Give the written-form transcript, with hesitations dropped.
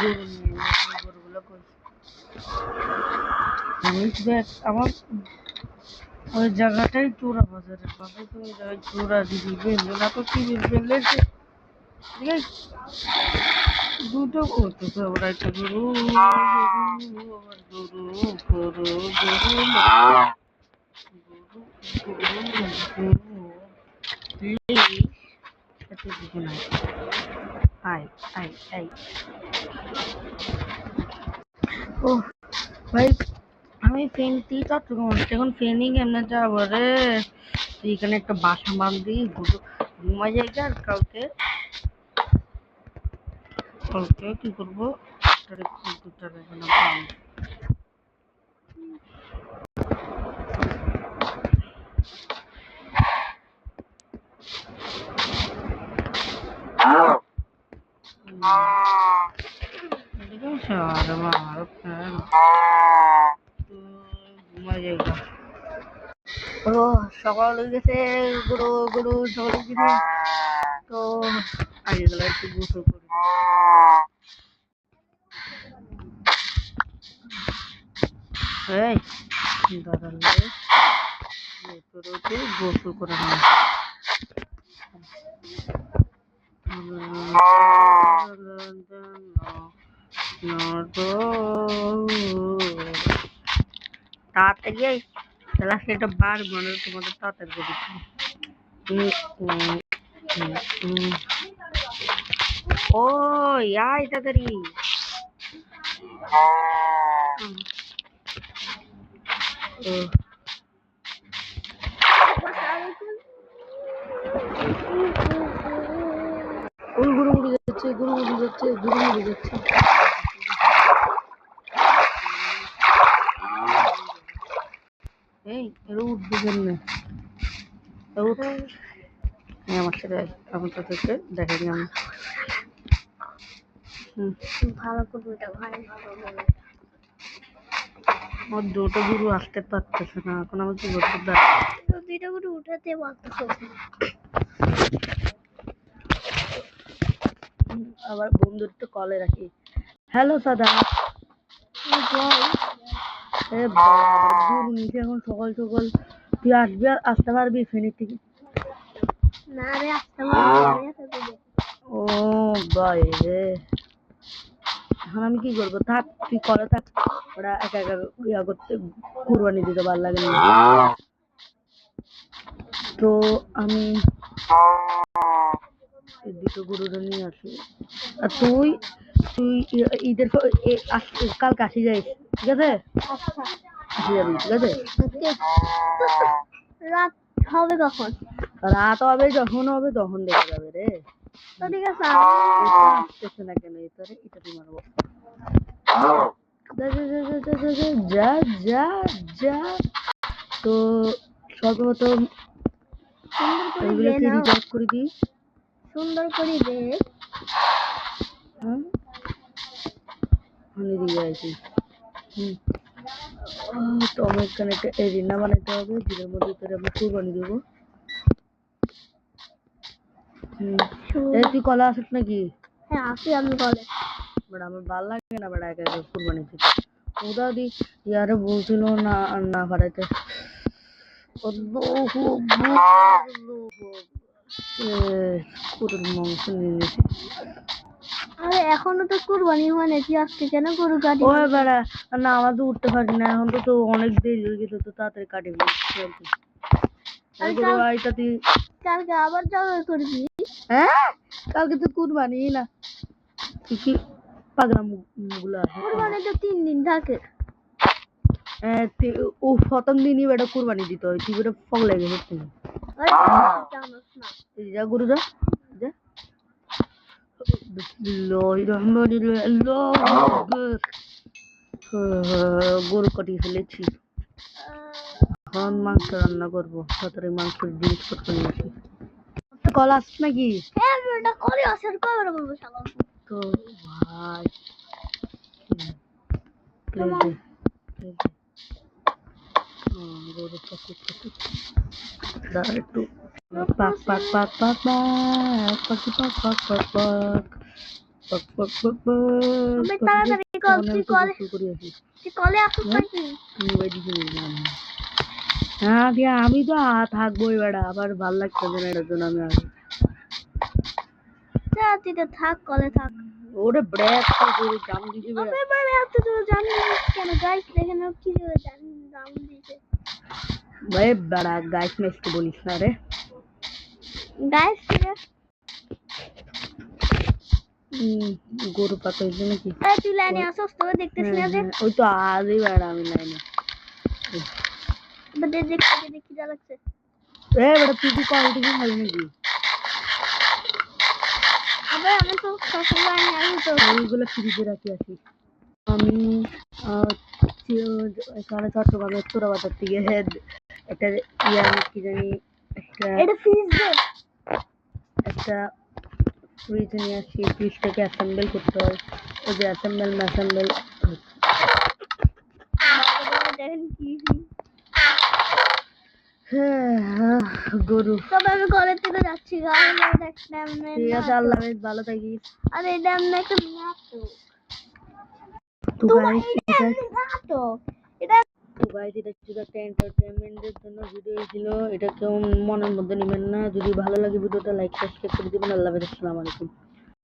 গরুগুলো কই? দেখ আমার ওই জায়গাটাই চোরা বাজারের পাশে, তো ওই জায়গায় চোরা দিবি বেলবে না তো কি বেলবে দুটো করতে তো আবার একটা গরু আবার গরু গরু গরু ও ভাই আমি ফেনটি চট্টগ্রাম এখন ফেনি কেমনে যাবো রে? এখানে একটা বাসা বাঁধি ঘুমাই যাই আর কালকে কালকে কি করবো সকাল হয়ে গেছে, গরু গরু সকাল হয়ে গেছে তো আগে গেলে একটু গোসল করি। এই দাঁড়ালে গোসল করে না তাড়াতাড়ি একটা বার মানে তোমাদের তাড়াতাড়ি করে ও আয় তাড়াতাড়ি গুরু উড়ে যাচ্ছে গুরু উড়ে যাচ্ছে গুরু উড়ে যাচ্ছে এই এরা উঠবে কেমনে আমার সাথে আমার তাদেরকে দেখাই আমি ভালো করবো এটা ভাই আমার দুটো গরু আসতে পারতেছে না এখন আমি কি করতে দুইটা গরু উঠাতে পারতেছে আবার বন্ধুর তো কলে রাখি হ্যালো দাদা গরু নিচে এখন সকাল সকাল তুই আসবি আসতে পারবি ফেনীর থেকে না রে আসতে পারবি ও ভাই রে এখন আমি কি করবো থাক তুই করে থাক ওরা একা একা ইয়া করতে কুরবানি দিতে ভালো লাগে না তো আমি দুটো গরুটা নিয়ে আসি আর তুই তুই ঈদের কালকে আসি যাইস ঠিক আছে আসি যাবি ঠিক আছে রাত হবে কখন রাত হবে যখন হবে তখন দেখা যাবে রে ঠিক আছে আসতেছে না কেন এটারে এটা তুই মারবো যা যা যা তো সর্বপ্রথম এগুলোকে রিজার্ভ করে দিই সুন্দর করে দে আমি দিয়ে আছি তো আমার এখানে একটা এরিনা বানাতে হবে যেটার মধ্যে তোরে আমরা কুরবানি দেবো তুই কলা আসিস নাকি হ্যাঁ আসি আমি কলে বাট আমার ভালো লাগে না বাট একা একা কুরবানি দিতে ওটা দি ইয়ারে বলছিল না না পারাইতে গরুর মাংস নিয়ে নিয়েছি আরে এখনো তো কুরবানি হয় নাকি আজকে কেন গরু কাটি ওই বেড়া না আমরা তো উঠতে পারি না এখন তো অনেক দেরি হয়ে গেছে তো তাড়াতাড়ি কাটি কালকে আবার যাওয়া করবি হ্যাঁ কালকে তো কুরবানি না কি পাগলা মুগুলো কুরবানি তো 3 দিন থাকে ও প্রথম দিনই বেটা কুরবানি দিতে হয় তুই বেটা পগলা গেছে তুমি যা গরু যা যা গরু কাটিয়ে ফেলেছি এখন মাংস রান্না করবো তাড়াতাড়ি মাংসের জিনিসপত্র নিয়ে আসি কল আসছে নাকি তো ভাই গরু একটু পাক পাক পাক পাক পাক পাক পাক পাক পাক পাক পক পক পক পক আমি তাড়াতাড়ি কল তুই কলে আসুস নাকি হ্যাঁ দিয়া আমি তো থাকবো এবার আবার ভাল লাগছে না এটার জন্য আমি আগে তুই তো থাক কলে থাক ওরে ব্রেক করে জাম দিছি বেড়া এবারে এত তো জানি কেন গাইস দেখেন কি করে জাম দিছে ভাই বড়া গাইস মেসকে বলিস না রে গাইস গরু পাতা হইছে নাকি তুই লাইনে আসস তো দেখতেছ না যে ওই তো আজই বেড়া আমি লাইনে দেখি যা লাগছে বেড়া তুই কি কোয়ালিটি কি খাবি নাকি আবে আমি তো সবসময় আমি তো ওইগুলো ফ্রিজে রাখি আছি আমি এখানে চট্টগ্রামের চোরাবাজার থেকে একটা কি জানি এটা ফ্রিজ দে একটা ফ্রিজ নিয়ে আসি ফ্রিজটাকে অ্যাসেম্বল করতে হয় ওই যে অ্যাসেম্বল দেখেন কি গরু তবে আমি ঘরের থেকে যাচ্ছি ঠিক আছে আল্লাহ হাফেজ ভালো থাকিস আরে এটা আমি একটা এটা ছিল একটা এন্টারটেইনমেন্টের জন্য ভিডিও ছিল এটা কেউ মনের মধ্যে নেবেন না যদি ভালো লাগে ভিডিওটা লাইক সাবস্ক্রাইব করে দিবেন আল্লাহ হাফেজ আসসালামু আলাইকুম